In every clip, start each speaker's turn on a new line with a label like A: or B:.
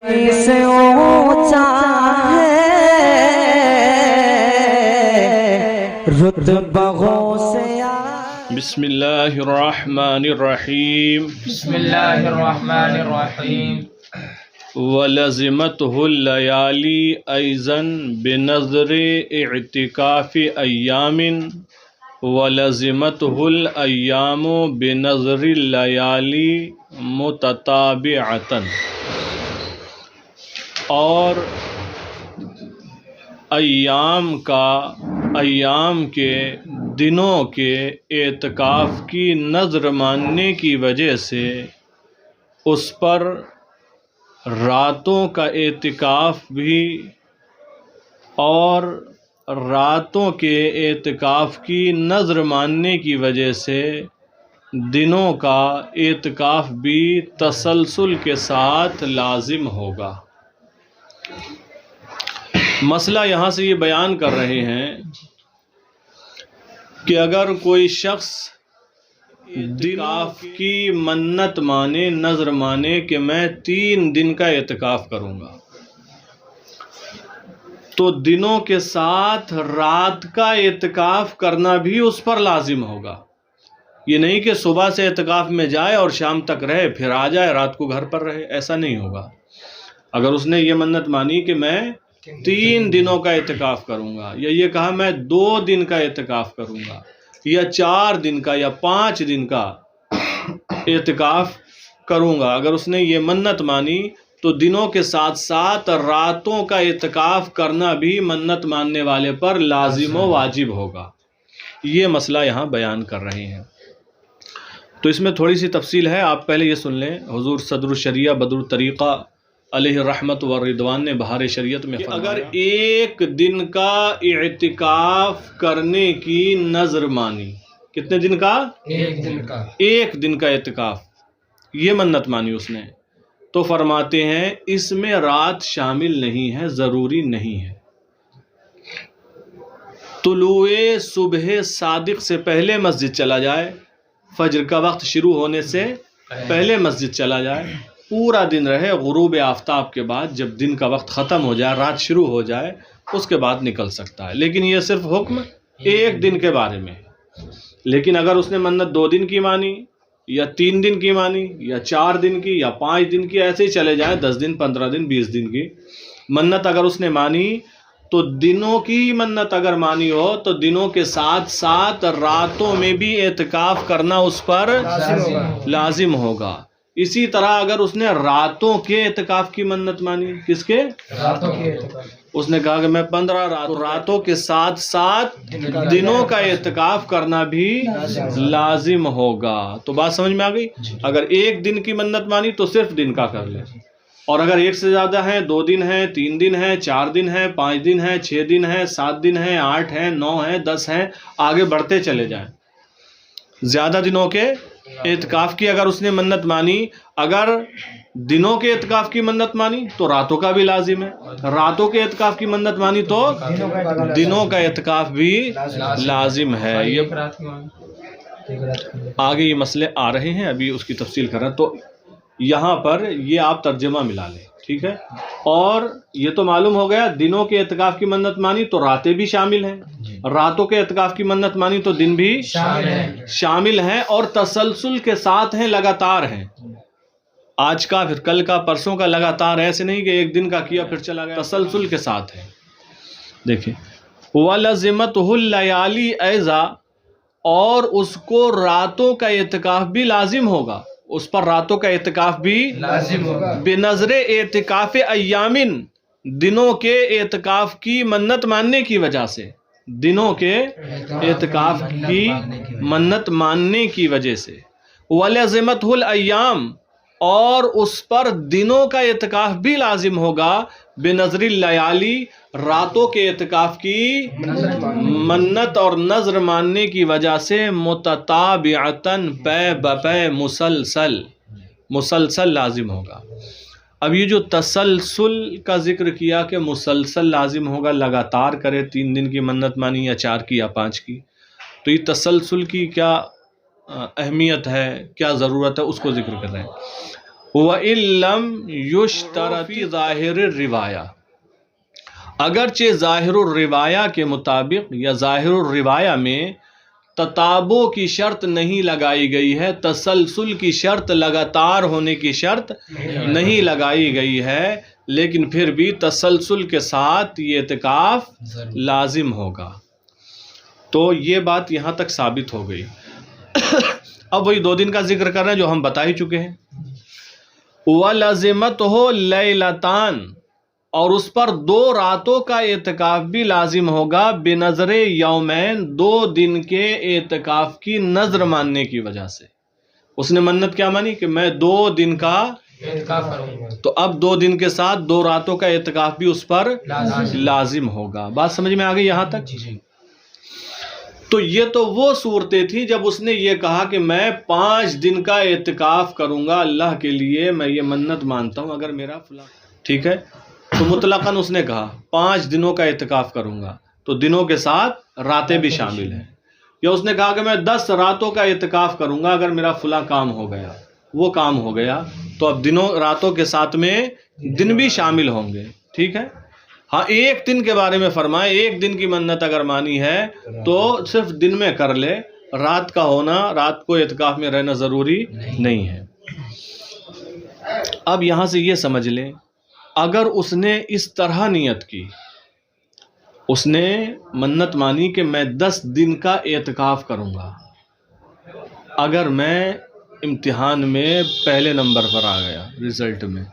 A: سے اونچا ہے رتبہوں سے
B: بسم اللہ الرحمن الرحیم
C: بسم اللہ الرحمن الرحیم
B: وَلَزِمَتْهُ اللَّيَالِي أَيْضًا بِنَظْرِ اعْتِكَافِ أَيَّامٍ وَلَزِمَتْهُ الْأَيَّامُ بِنَظْرِ اللَّيَالِي مُتَتَابِعَةً، اور ایام کے دنوں کے اعتکاف کی نظر ماننے کی وجہ سے اس پر راتوں کا اعتکاف بھی اور راتوں کے اعتکاف کی نظر ماننے کی وجہ سے دنوں کا اعتکاف بھی تسلسل کے ساتھ لازم ہوگا۔ مسئلہ یہاں سے یہ بیان کر رہے ہیں کہ اگر کوئی شخص اعتکاف کی منت مانے، نظر مانے کہ میں 3 دن کا اعتکاف کروں گا، تو دنوں کے ساتھ رات کا اعتکاف کرنا بھی اس پر لازم ہوگا۔ یہ نہیں کہ صبح سے اعتکاف میں جائے اور شام تک رہے پھر آ جائے رات کو گھر پر رہے، ایسا نہیں ہوگا۔ اگر اس نے یہ منت مانی کہ میں 3 دنوں کا اعتکاف کروں گا، یا یہ کہا میں 2 دن کا اعتکاف کروں گا، یا 4 دن کا یا 5 دن کا اعتکاف کروں گا، اگر اس نے یہ منت مانی تو دنوں کے ساتھ ساتھ راتوں کا اعتکاف کرنا بھی منت ماننے والے پر لازم و واجب ہوگا۔ یہ مسئلہ یہاں بیان کر رہے ہیں۔ تو اس میں تھوڑی سی تفصیل ہے، آپ پہلے یہ سن لیں۔ حضور صدر الشریعہ بدر الطریقہ علیہ رحمت و رضوان نے بہار شریعت میں فرمایا، اگر 1 دن کا اعتکاف کرنے کی نظر مانی، کتنے دن کا؟
C: 1 دن کا
B: 1 دن کا اعتکاف، یہ منت مانی اس نے، تو فرماتے ہیں اس میں رات شامل نہیں ہے، ضروری نہیں ہے۔ طلوع صبح صادق سے پہلے مسجد چلا جائے، فجر کا وقت شروع ہونے سے پہلے مسجد چلا جائے، پورا دن رہے، غروب آفتاب کے بعد جب دن کا وقت ختم ہو جائے، رات شروع ہو جائے، اس کے بعد نکل سکتا ہے۔ لیکن یہ صرف حکم 1 دن کے بارے میں ہے۔ لیکن اگر اس نے منت 2 دن کی مانی، یا 3 دن کی مانی، یا 4 دن کی، یا 5 دن کی، ایسے ہی چلے جائیں، 10 دن 15 دن 20 دن کی منت اگر اس نے مانی، تو دنوں کی منت اگر مانی ہو تو دنوں کے ساتھ ساتھ راتوں میں بھی اعتکاف کرنا اس پر لازم ہوگا۔ اسی طرح اگر اس نے راتوں کے اعتکاف کی منت مانی، کس کے؟
C: راتوں کے اعتکاف،
B: اس نے کہا کہ میں 15 راتوں کے ساتھ ساتھ دنوں کا اعتکاف کرنا بھی لازم ہوگا۔ تو بات سمجھ میں آ گئی؟ اگر 1 دن کی منت مانی تو صرف دن کا کر لے، اور اگر 1 سے زیادہ ہیں، 2 دن ہیں، 3 دن ہیں، 4 دن ہیں، 5 دن ہیں، 6 دن ہیں، 7 دن ہیں، 8 ہیں، 9 ہیں، 10 ہیں، آگے بڑھتے چلے جائیں۔ زیادہ دنوں کے اعتکاف کی اگر اس نے منت مانی، اگر دنوں کے اعتکاف کی منت مانی تو راتوں کا بھی لازم ہے، راتوں کے اعتکاف کی منت مانی تو دنوں کا اعتکاف بھی لازم ہے۔ یہ آگے یہ مسئلے آ رہے ہیں، ابھی اس کی تفصیل کر رہے ہیں، تو یہاں پر یہ آپ ترجمہ ملا لیں، ٹھیک ہے؟ اور یہ تو معلوم ہو گیا دنوں کے اعتکاف کی منت مانی تو راتیں بھی شامل ہیں، راتوں کے اعتکاف کی منت مانی تو دن بھی شامل ہیں، اور تسلسل کے ساتھ ہیں، لگاتار ہیں۔ آج کا پھر کل کا پرسوں کا لگاتار، ایسے نہیں کہ 1 دن کا کیا پھر چلا گیا، تسلسل کے ساتھ ہے۔ دیکھیں وَلَزِمَتْهُ اللَّيَالِي أَيْضًا، اور اس کو راتوں کا اعتکاف بھی لازم ہوگا، اس پر راتوں کا اعتکاف بھی
C: لازم ہوگا،
B: بنظر اعتکاف ایامن، دنوں کے اعتکاف کی منت ماننے کی وجہ سے، دنوں کے اعتکاف کی منت ماننے کی وجہ سے۔ وَلَزِمَتْهُ الْأَيَّامُ، اور اس پر دنوں کا اعتکاف بھی لازم ہوگا، بنظر اللیالی، راتوں کے اعتکاف کی منت اور نظر ماننے کی وجہ سے، متتابعتاً، پے بپے، مسلسل لازم ہوگا۔ اب یہ جو تسلسل کا ذکر کیا کہ مسلسل لازم ہوگا، لگاتار کرے، 3 دن کی منت مانی یا 4 کی یا 5 کی، تو یہ تسلسل کی کیا اہمیت ہے، کیا ضرورت ہے، اس کو ذکر کر رہے ہیں۔ وَإِن لَّمْ يُشْتَرَطْ فِي ظَاهِرِ الرِّوَایَہ، اگرچہ ظاہر الروایہ کے مطابق یا ظاہر الروایہ میں تتابع کی شرط نہیں لگائی گئی ہے، تسلسل کی شرط، لگاتار ہونے کی شرط نہیں لگائی گئی ہے، لیکن پھر بھی تسلسل کے ساتھ یہ اعتکاف لازم ہوگا۔ تو یہ بات یہاں تک ثابت ہو گئی۔ اب وہی 2 دن کا ذکر کر رہے ہیں جو ہم بتا ہی چکے ہیں۔ وَلَزِمَتْهُ لَيْلَتَانِ، اور اس پر 2 راتوں کا اعتکاف بھی لازم ہوگا، بنظر یومین، 2 دن کے اعتکاف کی نظر ماننے کی وجہ سے۔ اس نے منت کیا مانی کہ میں 2 دن کا
C: اعتکاف کروں گا،
B: تو اب 2 دن کے ساتھ 2 راتوں کا اعتکاف بھی اس پر لازم ہوگا۔ بات سمجھ میں آ گئی یہاں تک؟
C: جی
B: تو یہ تو وہ صورتیں تھیں جب اس نے یہ کہا کہ میں 5 دن کا اعتکاف کروں گا اللہ کے لیے، میں یہ منت مانتا ہوں اگر میرا فلاں، ٹھیک ہے، تو مطلقاً اس نے کہا 5 دنوں کا اعتکاف کروں گا، تو دنوں کے ساتھ راتیں بھی شامل ہیں۔ یا اس نے کہا کہ میں 10 راتوں کا اعتکاف کروں گا اگر میرا فلاں کام ہو گیا، وہ کام ہو گیا، تو اب دنوں راتوں کے ساتھ میں دن بھی شامل ہوں گے، ٹھیک ہے۔ ہاں 1 دن کے بارے میں فرمائے، 1 دن کی منت اگر مانی ہے تو صرف دن میں کر لے، رات کا ہونا، رات کو اعتکاف میں رہنا ضروری نہیں ہے۔ اب یہاں سے یہ سمجھ لیں، اگر اس نے اس طرح نیت کی، اس نے منت مانی کہ میں 10 دن کا اعتکاف کروں گا، اگر میں امتحان میں پہلے نمبر پر آ گیا رزلٹ میں،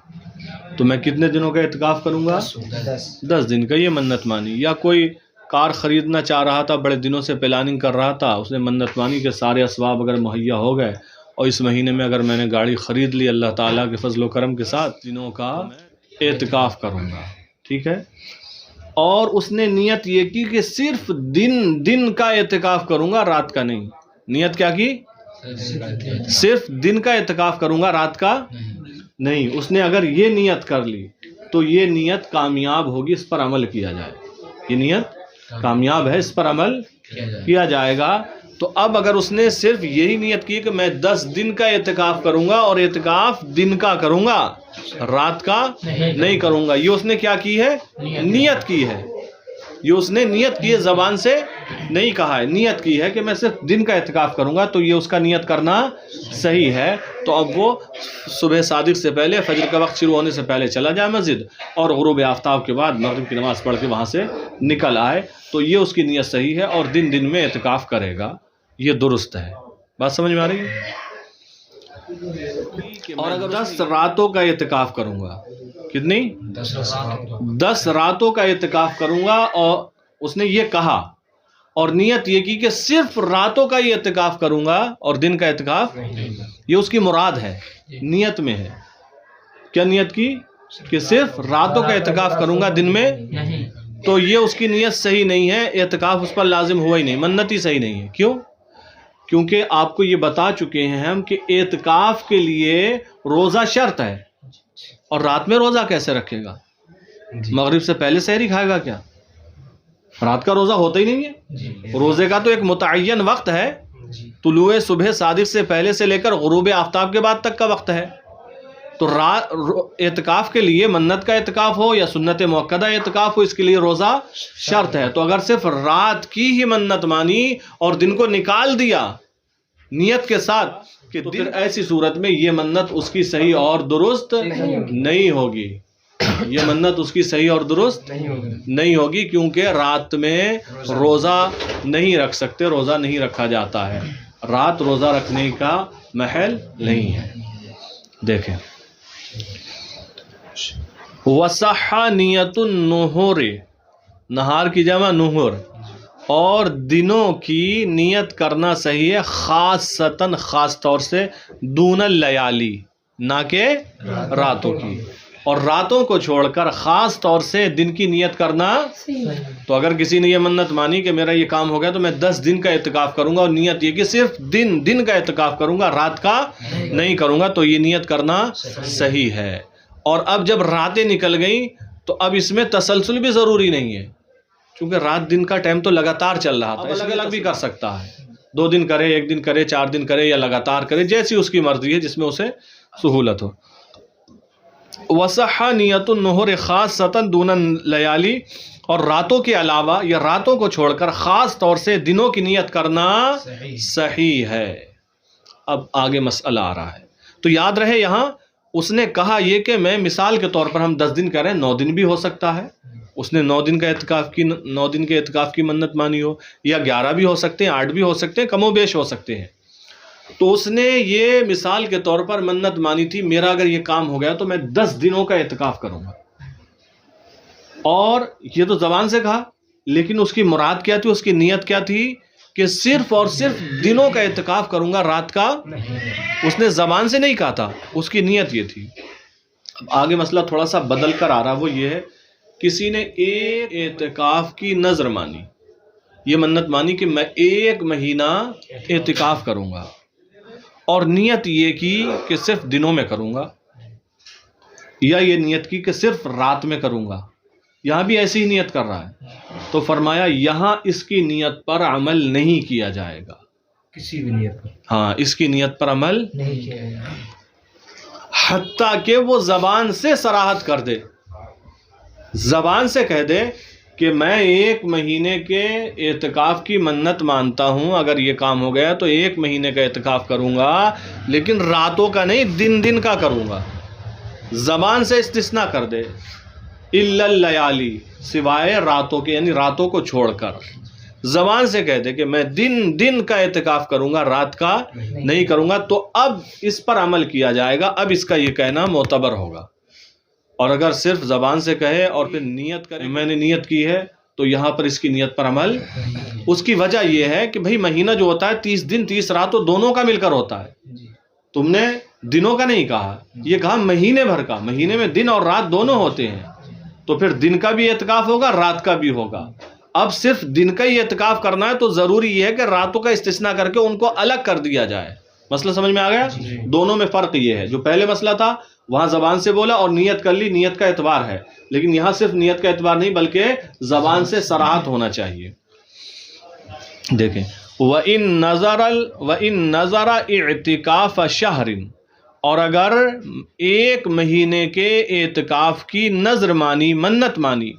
B: تو میں کتنے دنوں کا اعتکاف کروں گا؟ 10 دن کا، یہ منت مانی۔ یا کوئی کار خریدنا چاہ رہا تھا، بڑے دنوں سے پلاننگ کر رہا تھا، اس نے منت مانی کہ سارے اسباب اگر مہیا ہو گئے اور اس مہینے میں اگر میں نے گاڑی خرید لی اللہ تعالیٰ کے فضل و کرم کے ساتھ، دنوں کا اعتکاف کروں گا، ٹھیک ہے۔ اور اس نے نیت یہ کی کہ صرف دن کا اعتکاف کروں گا، رات کا نہیں۔ نیت کیا کی؟ صرف دن کا اعتکاف کروں گا، رات کا نہیں۔ اس نے اگر یہ نیت کر لی تو یہ نیت کامیاب ہوگی، اس پر عمل کیا جائے، یہ نیت کامیاب ہے، اس پر عمل کیا جائے گا۔ تو اب اگر اس نے صرف یہی نیت کی کہ میں 10 دن کا اعتکاف کروں گا اور اعتکاف دن کا کروں گا، رات کا نہیں کروں گا، یہ اس نے کیا کی ہے؟ نیت کی ہے۔ یہ اس نے نیت کی ہے، زبان سے نہیں کہا ہے، نیت کی ہے کہ میں صرف دن کا اعتکاف کروں گا، تو یہ اس کا نیت کرنا صحیح ہے۔ تو اب وہ صبح صادق سے پہلے، فجر کا وقت شروع ہونے سے پہلے چلا جائے مسجد، اور غروب آفتاب کے بعد مغرب کی نماز پڑھ کے وہاں سے نکل آئے، تو یہ اس کی نیت صحیح ہے، اور دن میں اعتکاف کرے گا، یہ درست ہے۔ بات سمجھ میں آ رہی ہے؟ اور اگر 10 راتوں کا اعتکاف کروں گا، کتنی؟ 10 راتوں کا اعتکاف کروں گا، اور اس نے یہ کہا اور نیت یہ کی کہ صرف راتوں کا یہ اعتکاف کروں گا اور دن کا اعتکاف، یہ اس کی مراد ہے، نیت میں ہے۔ کیا نیت کی؟ کہ صرف راتوں کا اعتکاف کروں گا، دن میں
C: نہیں،
B: تو یہ اس کی نیت صحیح نہیں ہے، اعتکاف اس پر لازم ہوا ہی نہیں، منت ہی صحیح نہیں ہے۔ کیوں؟ کیونکہ آپ کو یہ بتا چکے ہیں ہم کہ اعتکاف کے لیے روزہ شرط ہے، اور رات میں روزہ کیسے رکھے گا؟ مغرب سے پہلے سحری کھائے گا کیا؟ رات کا روزہ ہوتا ہی نہیں ہے۔ روزے کا تو ایک متعین وقت ہے، طلوع صبح صادق سے پہلے سے لے کر غروب آفتاب کے بعد تک کا وقت ہے۔ تو اعتکاف کے لیے، منت کا اعتکاف ہو یا سنت موقدہ اعتکاف ہو، اس کے لیے روزہ شرط ہے۔ تو اگر صرف رات کی ہی منت مانی اور دن کو نکال دیا نیت کے ساتھ، کہ تو پھر ایسی صورت میں یہ منت اس کی صحیح اور درست نہیں ہوگی، یہ منت اس کی صحیح اور درست نہیں ہوگی، کیونکہ رات میں روزہ نہیں رکھ سکتے، روزہ نہیں رکھا جاتا ہے، رات روزہ رکھنے کا محل نہیں ہے۔ دیکھیں، وصح نیت النہور، نہار کی جمع نہور، اور دنوں کی نیت کرنا صحیح ہے، خاصتاً خاص طور سے، دون اللیالی، نہ کہ راتوں کی، اور راتوں کو چھوڑ کر خاص طور سے دن کی نیت کرنا۔ تو اگر کسی نے یہ منت مانی کہ میرا یہ کام ہو گیا تو میں 10 دن کا اعتکاف کروں گا، اور نیت یہ کہ صرف دن کا اعتکاف کروں گا، رات کا نہیں کروں گا، تو یہ نیت کرنا صحیح ہے۔ اور اب جب راتیں نکل گئیں تو اب اس میں تسلسل بھی ضروری نہیں ہے، کیونکہ رات دن کا ٹائم تو لگاتار چل رہا تھا، الگ الگ بھی کر سکتا ہے، 2 دن کرے، 1 دن کرے، 4 دن کرے، یا لگاتار کرے، جیسی اس کی مرضی ہے، جس میں اسے سہولت ہو۔ وصح نیت النہر خاصۃ دون لیالی، اور راتوں کے علاوہ یا راتوں کو چھوڑ کر خاص طور سے دنوں کی نیت کرنا صحیح ہے۔ اب آگے مسئلہ آ رہا ہے، تو یاد رہے یہاں اس نے کہا یہ کہ میں مثال کے طور پر ہم 10 دن کریں، 9 دن بھی ہو سکتا ہے، اس نے 9 دن کا اعتکاف کی، 9 دن کے اعتکاف کی منت مانی ہو، یا 11 بھی ہو سکتے ہیں، 8 بھی ہو سکتے ہیں، کم و بیش ہو سکتے ہیں۔ تو اس نے یہ مثال کے طور پر منت مانی تھی، میرا اگر یہ کام ہو گیا تو میں 10 دنوں کا اعتکاف کروں گا، اور یہ تو زبان سے کہا، لیکن اس کی مراد کیا تھی، اس کی نیت کیا تھی کہ صرف اور صرف دنوں کا اعتکاف کروں گا، رات کا اس نے زبان سے نہیں کہا تھا، اس کی نیت یہ تھی۔ اب آگے مسئلہ تھوڑا سا بدل کر آ رہا، وہ یہ ہے کسی نے ایک اعتکاف کی نظر مانی، یہ منت مانی کہ میں 1 مہینہ اعتکاف کروں گا، اور نیت یہ کی کہ صرف دنوں میں کروں گا، یا یہ نیت کی کہ صرف رات میں کروں گا، یہاں بھی ایسی ہی نیت کر رہا ہے، تو فرمایا یہاں اس کی نیت پر عمل نہیں کیا جائے گا،
C: کسی بھی نیت پر
B: ہاں اس کی نیت پر عمل
C: نہیں کیا جائے،
B: حتیٰ کہ وہ زبان سے صراحت کر دے، زبان سے کہہ دے کہ میں 1 مہینے کے اعتکاف کی منت مانتا ہوں، اگر یہ کام ہو گیا تو 1 مہینے کا اعتکاف کروں گا، لیکن راتوں کا نہیں، دن دن کا کروں گا، زبان سے استثناء کر دے، الا اللیالی، سوائے راتوں کے، یعنی راتوں کو چھوڑ کر زبان سے کہہ دے کہ میں دن دن کا اعتکاف کروں گا، رات کا نہیں کروں گا، تو اب اس پر عمل کیا جائے گا، اب اس کا یہ کہنا معتبر ہوگا۔ اور اگر صرف زبان سے کہے اور پھر نیت کرے میں نے نیت کی ہے، تو یہاں پر اس کی نیت پر عمل، اس کی وجہ یہ ہے کہ بھئی مہینہ جو ہوتا ہے 30 دن 30 راتوں دونوں کا مل کر ہوتا ہے، تم نے دنوں کا نہیں کہا، یہ کہا مہینے بھر کا، مہینے میں دن اور رات دونوں ہوتے ہیں، تو پھر دن کا بھی اعتکاف ہوگا، رات کا بھی ہوگا۔ اب صرف دن کا ہی اعتکاف کرنا ہے تو ضروری یہ ہے کہ راتوں کا استثناء کر کے ان کو الگ کر دیا جائے۔ مسئلہ سمجھ میں آ گیا؟ دونوں میں فرق یہ ہے، جو پہلے مسئلہ تھا وہاں زبان سے بولا اور نیت کر لی، نیت کا اعتبار ہے، لیکن یہاں صرف نیت کا اعتبار نہیں بلکہ زبان سے صراحت ہونا چاہیے۔ دیکھیں وَإِن نَظَرَ اعتکاف شہر، اور اگر 1 مہینے کے اعتکاف کی نظر مانی، منت مانی،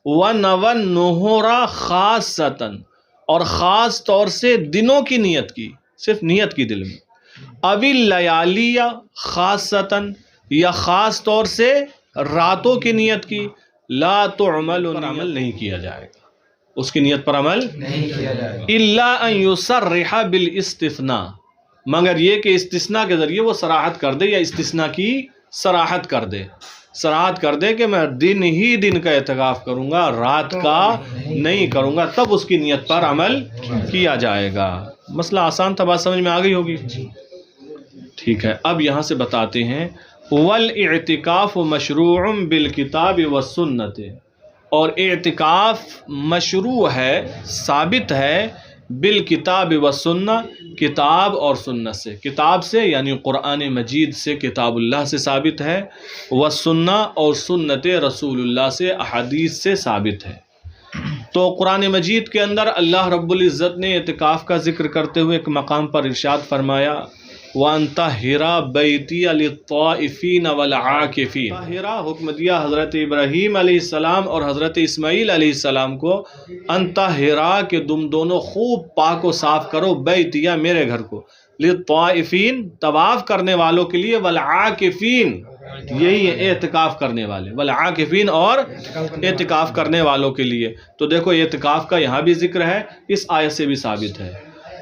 B: وَنَوَى النُّهُرَ خَاصَّةً، اور خاص طور سے دنوں کی نیت کی، صرف نیت کی دل میں، اَوِ اللَّيَالِيَ خَاصَّةً، یا خاص طور سے راتوں کی نیت کی، لا تعمل، عمل نہیں کیا جائے گا، اس کی نیت پر عمل
C: نہیں کیا جائے گا،
B: الا ان یصرح بالاستثناء، مگر یہ کہ استثناء کے ذریعے وہ صراحت کر دے، یا استثناء کی صراحت کر دے، صراحت کر دے کہ میں دن ہی دن کا اعتکاف کروں گا، رات کا نہیں کروں گا، تب اس کی نیت پر عمل کیا جائے گا۔ مسئلہ آسان تھا، بات سمجھ میں آ گئی ہوگی؟ ٹھیک ہے، اب یہاں سے بتاتے ہیں والاعتکاف مشروع بالکتاب والسنت، اور اعتکاف مشروع ہے، ثابت ہے، بالکتاب والسنہ، کتاب اور سنت سے، کتاب سے یعنی قرآن مجید سے، کتاب اللہ سے ثابت ہے، والسنہ، اور سنت رسول اللہ سے، احادیث سے ثابت ہے۔ تو قرآن مجید کے اندر اللہ رب العزت نے اعتکاف کا ذکر کرتے ہوئے ایک مقام پر ارشاد فرمایا وَأَن طَهِّرَ بَيْتِيَ لِلطَّائِفِينَ وَالْعَاكِفِينَ، طاہرہ حکم دیا حضرت ابراہیم علیہ السلام اور حضرت اسماعیل علیہ السلام کو، ان طاہرہ کہ تم دونوں خوب پاک و صاف کرو، بیتیہ میرے گھر کو، للطائفین طواف کرنے والوں کے لیے، والعاکفین یہی ہے اعتکاف کرنے والے، والعاکفین اور اعتکاف کرنے والوں کے لیے۔ تو دیکھو اعتکاف کا یہاں بھی ذکر ہے، اس آیت سے بھی ثابت ہے،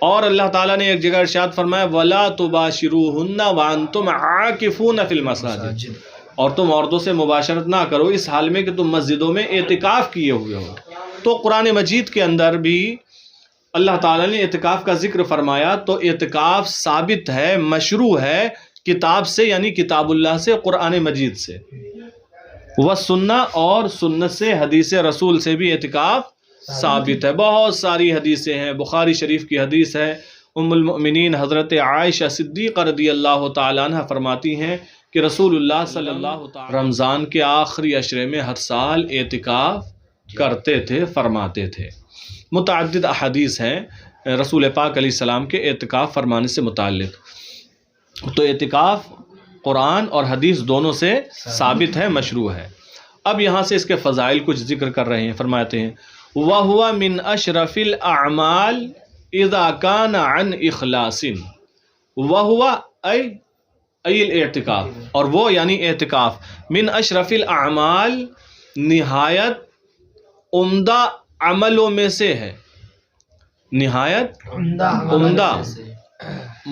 B: اور اللہ تعالیٰ نے ایک جگہ ارشاد فرمایا وَلَا تُبَاشِرُوهُنَّ وَأَنْتُمْ عَاكِفُونَ فِي الْمَسَاجِدِ، اور تم عورتوں سے مباشرت نہ کرو اس حال میں کہ تم مسجدوں میں اعتکاف کیے ہوئے ہو۔ تو قرآن مجید کے اندر بھی اللہ تعالیٰ نے اعتکاف کا ذکر فرمایا، تو اعتکاف ثابت ہے، مشروع ہے، کتاب سے یعنی کتاب اللہ سے، قرآن مجید سے، والسنہ اور سنت سے، حدیث رسول سے بھی اعتکاف ثابت ہے۔ بہت ساری حدیثیں ہیں، بخاری شریف کی حدیث ہے، ام المؤمنین حضرت عائشہ صدیقہ رضی اللہ تعالیٰ عنہ فرماتی ہیں کہ رسول اللہ صلی اللہ تعالیٰ رمضان کے آخری عشرے میں ہر سال اعتکاف کرتے تھے، فرماتے تھے۔ متعدد احادیث ہیں رسول پاک علیہ السلام کے اعتکاف فرمانے سے متعلق۔ تو اعتکاف قرآن اور حدیث دونوں سے ثابت ہے، مشروع ہے۔ اب یہاں سے اس کے فضائل کچھ ذکر کر رہے ہیں، فرماتے ہیں وَهُوَ مِنْ أَشْرَفِ الْأَعْمَالِ إِذَا كَانَ عَنْ إِخْلَاصٍ وَهُوَ أي الاعتکاف، اور وہ یعنی اعتکاف، من اشرف الاعمال نہایت عمدہ عملوں میں سے ہے، نہایت عمدہ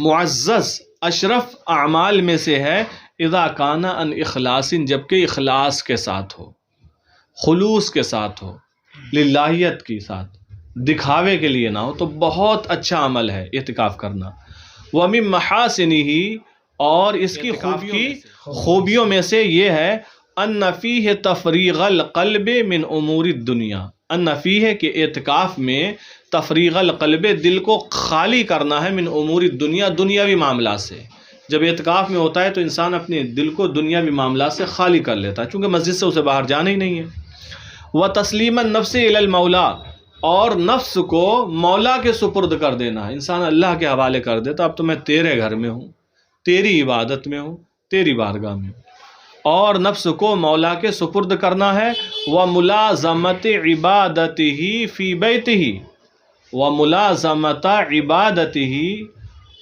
B: معزز اشرف اعمال میں سے ہے، اذا کان عن اخلاص، جبکہ اخلاص کے ساتھ ہو، خلوص کے ساتھ ہو، للہیت کے ساتھ، دکھاوے کے لیے نہ ہو، تو بہت اچھا عمل ہے اعتکاف کرنا۔ وَمِن مَحَاسِنِهِ، اور اس کی خوبیوں میں سے یہ ہے ان فیہ تفریغ القلب من امور الدنیا، ان فیہ کہ اعتکاف میں تفریغ القلب دل کو خالی کرنا ہے، من امور الدنیا دنیاوی معاملات سے۔ جب اعتکاف میں ہوتا ہے تو انسان اپنے دل کو دنیاوی معاملات سے خالی کر لیتا ہے، چونکہ مسجد سے اسے باہر جانا ہی نہیں ہے۔ وتسلیم النفس الی المولا، اور نفس کو مولا کے سپرد کر دینا، انسان اللہ کے حوالے کر دیتا، اب تو میں تیرے گھر میں ہوں، تیری عبادت میں ہوں، تیری بارگاہ میں ہوں، اور نفس کو مولا کے سپرد کرنا ہے۔ وَمُلَازَمَةِ عِبَادَتِهِ فِي بَيْتِهِ، وَمُلَازَمَةَ عِبَادَتِهِ،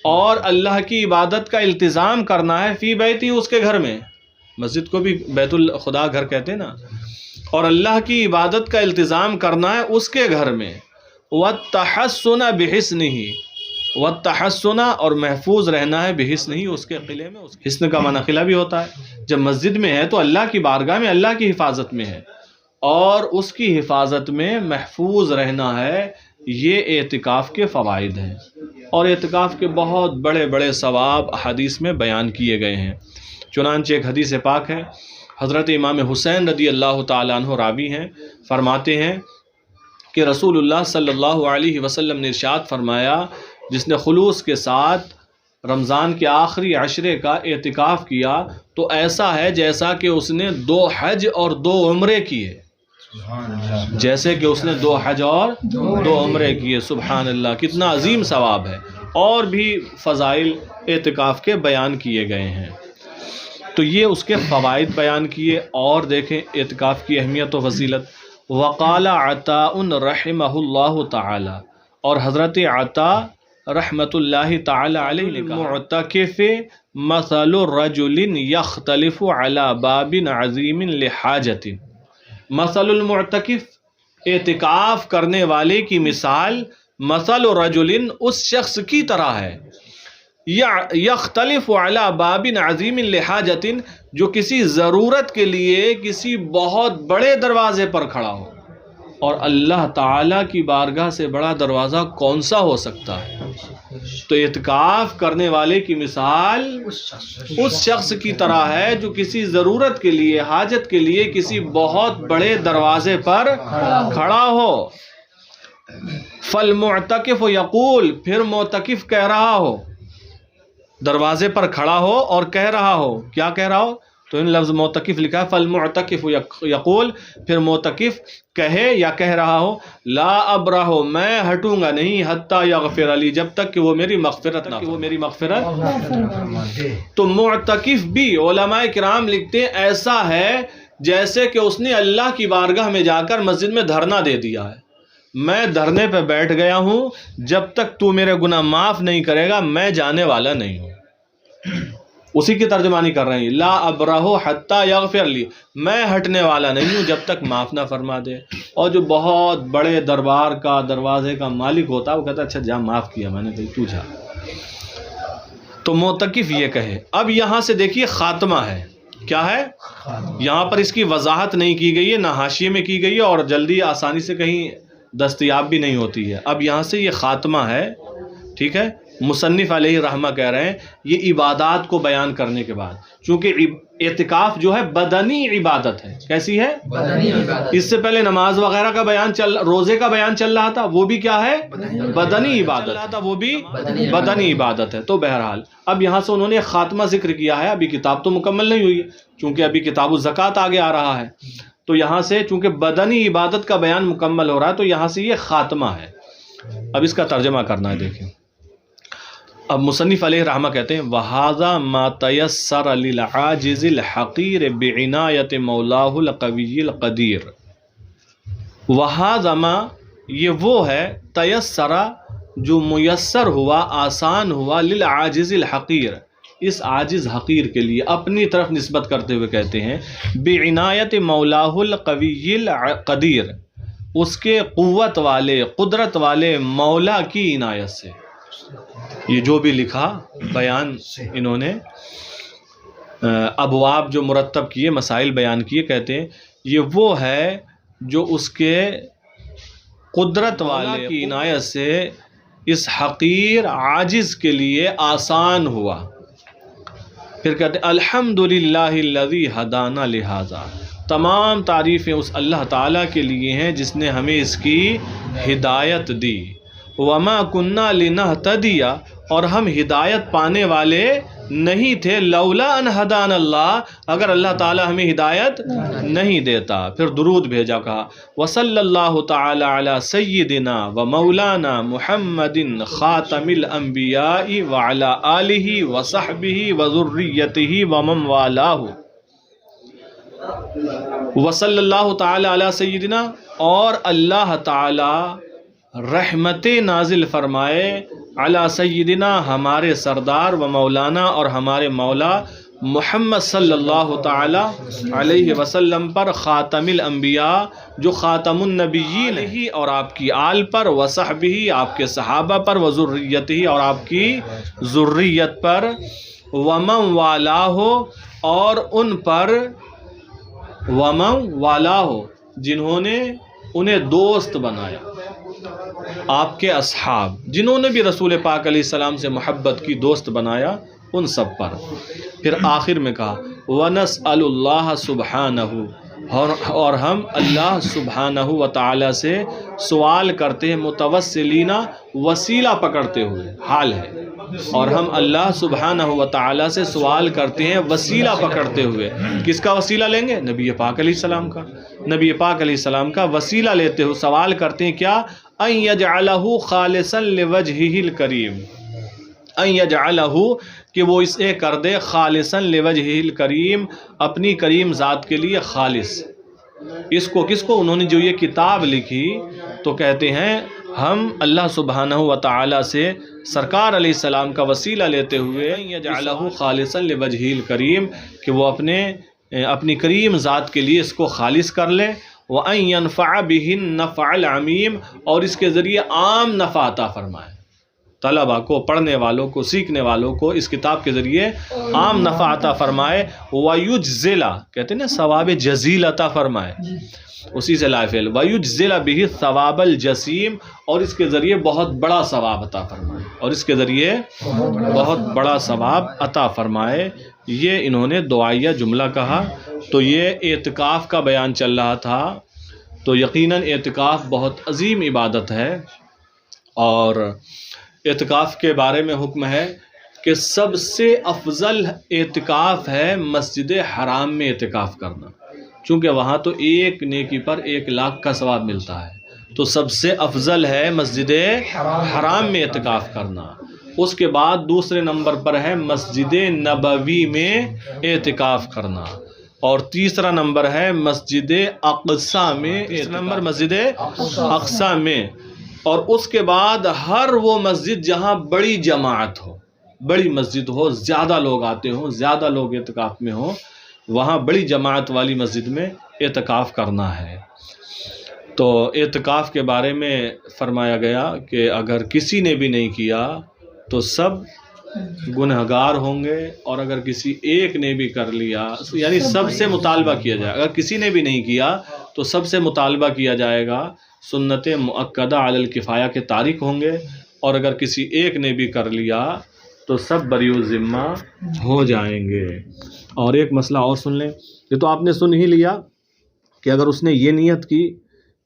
B: اور اللہ کی عبادت کا التزام کرنا ہے، فی بیتی، اس کے گھر میں، مسجد کو بھی بیت الخدا گھر کہتے ہیں نا، اور اللہ کی عبادت کا التزام کرنا ہے اس کے گھر میں۔ وَالتَّحَسُّنَ بِحِسْنِهِ، والتحسن، اور محفوظ رہنا ہے، بحسن ہی، اس کے قلعے میں۔ حسن کا معنی قلعہ بھی ہوتا ہے، جب مسجد میں ہے تو اللہ کی بارگاہ میں اللہ کی حفاظت میں ہے، اور اس کی حفاظت میں محفوظ رہنا ہے۔ یہ اعتکاف کے فوائد ہیں، اور اعتکاف کے بہت بڑے بڑے ثواب حدیث میں بیان کیے گئے ہیں۔ چنانچہ ایک حدیث پاک ہے، حضرت امام حسین رضی اللہ تعالیٰ عنہ راوی ہیں، فرماتے ہیں کہ رسول اللہ صلی اللہ علیہ وسلم نے ارشاد فرمایا، جس نے خلوص کے ساتھ رمضان کے آخری عشرے کا اعتکاف کیا تو ایسا ہے جیسا کہ اس نے 2 حج اور 2 عمرے کیے، جیسے کہ اس نے 2 حج اور 2 عمرے کیے۔ سبحان اللہ، کتنا عظیم ثواب ہے۔ اور بھی فضائل اعتکاف کے بیان کیے گئے ہیں، تو یہ اس کے فوائد بیان کیے۔ اور دیکھیں اعتکاف کی اہمیت و فضیلت۔ وقال عطاء رحمہ اللہ تعالی، اور حضرت عطا رحمت اللہ تعالی علیہ نے کہا، معتکف مثل رجل یختلف علی باب عظیم لحاجت، مثل المعتکف، اعتکاف کرنے والے کی مثال، مثل رجل، اس شخص کی طرح ہے، یختلف علی باب عظیم لحاجت، جو کسی ضرورت کے لیے کسی بہت بڑے دروازے پر کھڑا ہو، اور اللہ تعالیٰ کی بارگاہ سے بڑا دروازہ کون سا ہو سکتا ہے؟ تو اعتکاف کرنے والے کی مثال اس شخص کی طرح ہے جو کسی ضرورت کے لیے، حاجت کے لیے کسی بہت بڑے دروازے پر کھڑا ہو۔ فالمعتکف یقول، پھر معتکف کہہ رہا ہو، دروازے پر کھڑا ہو اور کہہ رہا ہو، کیا کہہ رہا ہو؟ تو ان لفظ معتکف لکھا ہے، فالمعتکف یقول، پھر معتکف کہے یا کہہ رہا ہو، لا ابرح، میں ہٹوں گا نہیں، حتی یغفر لی، جب تک کہ وہ میری مغفرت نہ تو معتکف بھی علماء کرام لکھتے ہیں ایسا ہے جیسے کہ اس نے اللہ کی بارگاہ میں جا کر مسجد میں دھرنا دے دیا ہے، میں دھرنے پہ بیٹھ گیا ہوں، جب تک تو میرے گناہ معاف نہیں کرے گا میں جانے والا نہیں ہوں۔ اسی کی ترجمانی کر رہے ہیں، لا ابرح حتی یغفر لی، میں ہٹنے والا نہیں ہوں جب تک معاف نہ فرما دے۔ اور جو بہت بڑے دربار کا، دروازے کا مالک ہوتا ہے، وہ کہتا ہے اچھا جا، معاف کیا میں نے، تو جا۔ تو معتکف یہ کہے۔ اب یہاں سے دیکھیے خاتمہ ہے، کیا ہے؟ یہاں پر اس کی وضاحت نہیں کی گئی ہے، نہ حاشیے میں کی گئی ہے، اور جلدی آسانی سے کہیں دستیاب بھی نہیں ہوتی ہے۔ اب یہاں سے یہ خاتمہ ہے، ٹھیک ہے؟ مصنف علیہ رحمہ کہہ رہے ہیں یہ عبادات کو بیان کرنے کے بعد، چونکہ اعتکاف جو ہے بدنی عبادت ہے، کیسی ہے؟ بدنی عبادت۔ اس سے پہلے نماز وغیرہ کا بیان روزے کا بیان چل رہا تھا، وہ بھی کیا ہے؟ بدنی عبادت تھا، وہ بھی بدنی عبادت ہے۔ تو بہرحال اب یہاں سے انہوں نے خاتمہ ذکر کیا ہے، ابھی کتاب تو مکمل نہیں ہوئی ہے، چونکہ ابھی کتاب الزکوٰۃ آگے آ رہا ہے، تو یہاں سے چونکہ بدنی عبادت کا بیان مکمل ہو رہا ہے تو یہاں سے یہ خاتمہ ہے۔ اب اس کا ترجمہ کرنا ہے، دیکھیں اب مصنف علیہ رحمہ کہتے ہیں وَهَذَا مَا تَيَسَّرَ لِلْعَاجِزِ الْحَقِيرِ بِعِنَایَةِ مَوْلَاهُ الْقَوِيِّ الْقَدِيرِ وَهَذَا مَا یہ وہ ہے تَيَسَّرَ جو میسر ہوا آسان ہوا للعاجز الحقیر اس عاجز حقیر کے لیے اپنی طرف نسبت کرتے ہوئے کہتے ہیں بعنایت مولاہ القوی القدیر اس کے قوت والے قدرت والے مولا کی عنایت سے یہ جو بھی لکھا بیان انہوں نے ابواب جو مرتب کیے مسائل بیان کیے کہتے ہیں یہ وہ ہے جو اس کے قدرت والے کی عنایت سے اس حقیر عاجز کے لیے آسان ہوا. پھر کہتے ہیں الحمدللہ الذی ہدانا لہذا تمام تعریفیں اس اللہ تعالیٰ کے لیے ہیں جس نے ہمیں اس کی ہدایت دی. وما کننا لنہتدی اور ہم ہدایت پانے والے نہیں تھے لولا ان ہدانا اللہ اگر اللہ تعالیٰ ہمیں ہدایت نہیں دیتا. پھر درود بھیجا کہا وصلی اللہ تعالی علی سیدنا و مولانا محمد خاتم الانبیاء وعلی آلہ وصحبہ وذریتہ ومن والاہ. وصلی اللہ تعالی علی سیدنا اور اللہ تعالی رحمت نازل فرمائے علی سیدنا ہمارے سردار و مولانا اور ہمارے مولا محمد صلی اللہ تعالی علیہ وسلم پر خاتم الانبیاء جو خاتم النبیین ہی اور آپ کی آل پر وصحبہ آپ کے صحابہ پر وذریتہ اور آپ کی ذریت پر ومن والاہ اور ان پر ومن والاہ جنہوں نے انہیں دوست بنایا آپ کے اصحاب جنہوں نے بھی رسول پاک علیہ السلام سے محبت کی دوست بنایا ان سب پر. پھر آخر میں کہا وَنَسْأَلُ اللَّهَ سُبْحَانَهُ اور ہم اللہ سبحانہ و تعالی سے سوال کرتے ہیں متوسلینہ وسیلہ پکڑتے ہوئے حال ہے اور ہم اللہ سبحانہ و تعالی سے سوال کرتے ہیں وسیلہ پکڑتے ہوئے. کس کا وسیلہ لیں گے؟ نبی پاک علیہ السلام کا. نبی پاک علیہ السلام کا وسیلہ لیتے ہوئے سوال کرتے ہیں کیا ان یجعلہ خالصا لوجہہ الکریم ان یجعلہ کہ وہ اسے کر دے خالصا لوجہہ الکریم اپنی کریم ذات کے لیے خالص. اس کو کس کو؟ انہوں نے جو یہ کتاب لکھی تو کہتے ہیں ہم اللہ سبحانہ و تعالی سے سرکار علیہ السلام کا وسیلہ لیتے ہوئے یجعلہ خالصا لوجہہ الکریم کہ وہ اپنی کریم ذات کے لیے اس کو خالص کر لے. وَأَن يَنْفَعَ بِهِ النَّفْعَ الْعَمِيمِ اور اس کے ذریعے عام نفع عطا فرمائے طلبہ کو پڑھنے والوں کو سیکھنے والوں کو اس کتاب کے ذریعے عام نفع عطا فرمائے. وَيُجْزِلَ کہتے ہیں نا ثواب جزیل عطا فرمائے اسی سے لائفعل وَيُجْزِلَ بِهِ الثَّوَابَ الْجَسِيمِ اور اس کے ذریعے بہت بڑا ثواب عطا فرمائے اور اس کے ذریعے بہت بڑا ثواب عطا فرمائے. یہ انہوں نے دعائیہ جملہ کہا. تو یہ اعتکاف کا بیان چل رہا تھا. تو یقیناً اعتکاف بہت عظیم عبادت ہے اور اعتکاف کے بارے میں حکم ہے کہ سب سے افضل اعتکاف ہے مسجد حرام میں اعتکاف کرنا چونکہ وہاں تو ایک نیکی پر 1,00,000 کا ثواب ملتا ہے. تو سب سے افضل ہے مسجد حرام میں اعتکاف کرنا. اس کے بعد دوسرے نمبر پر ہے مسجد نبوی میں اعتکاف کرنا اور تیسرا نمبر ہے مسجد اقصی میں نمبر مسجد اقصی میں. اور اس کے بعد ہر وہ مسجد جہاں بڑی جماعت ہو بڑی مسجد ہو زیادہ لوگ آتے ہوں زیادہ لوگ اعتکاف میں ہوں وہاں بڑی جماعت والی مسجد میں اعتکاف کرنا ہے. تو اعتکاف کے بارے میں فرمایا گیا کہ اگر کسی نے بھی نہیں کیا تو سب گنہگار ہوں گے اور اگر کسی ایک نے بھی کر لیا یعنی سب سے مطالبہ کیا جائے. اگر کسی نے بھی نہیں کیا تو سب سے مطالبہ کیا جائے گا. سنت مؤکدہ علی الکفایہ کے تارک ہوں گے اور اگر کسی ایک نے بھی کر لیا تو سب بریء الذمہ ہو جائیں گے. اور ایک مسئلہ اور سن لیں. یہ تو آپ نے سن ہی لیا کہ اگر اس نے یہ نیت کی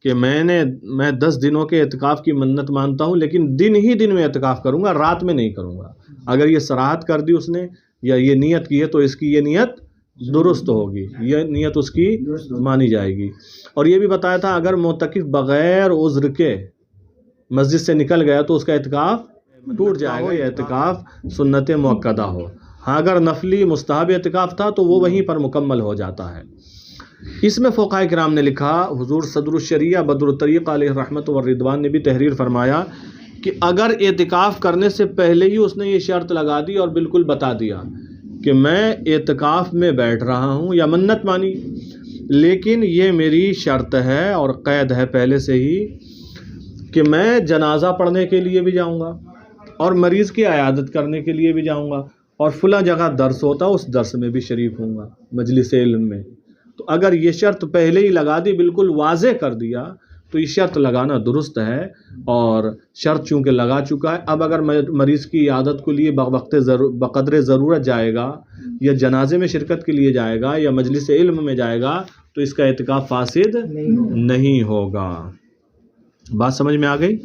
B: کہ میں 10 دنوں کے اعتکاف کی منت مانتا ہوں لیکن دن ہی دن میں اعتکاف کروں گا رات میں نہیں کروں گا. اگر یہ صراحت کر دی اس نے یا یہ نیت کی ہے تو اس کی یہ نیت درست ہوگی یہ نیت اس کی مانی جائے گی. اور یہ بھی بتایا تھا اگر معتکف بغیر عذر کے مسجد سے نکل گیا تو اس کا اعتکاف ٹوٹ جائے گا یہ اعتکاف سنت مؤکدہ ہو. ہاں اگر نفلی مستحب اعتکاف تھا تو وہ وہیں پر مکمل ہو جاتا ہے. اس میں فقہاء کرام نے لکھا، حضور صدر الشریعہ بدر الطریق علیہ رحمت والرضوان نے بھی تحریر فرمایا کہ اگر اعتکاف کرنے سے پہلے ہی اس نے یہ شرط لگا دی اور بالکل بتا دیا کہ میں اعتکاف میں بیٹھ رہا ہوں، یا منت مانی لیکن یہ میری شرط ہے اور قید ہے پہلے سے ہی کہ میں جنازہ پڑھنے کے لیے بھی جاؤں گا اور مریض کی عیادت کرنے کے لیے بھی جاؤں گا اور فلاں جگہ درس ہوتا اس درس میں بھی شریک ہوں گا، مجلس علم میں. تو اگر یہ شرط پہلے ہی لگا دی، بالکل واضح کر دیا، تو یہ شرط لگانا درست ہے. اور شرط چونکہ لگا چکا ہے، اب اگر مریض کی عیادت کے لیے بقدر ضرورت جائے گا یا جنازے میں شرکت کے لیے جائے گا یا مجلس علم میں جائے گا تو اس کا اعتکاف فاسد نہیں ہوگا. بات سمجھ میں آ گئی؟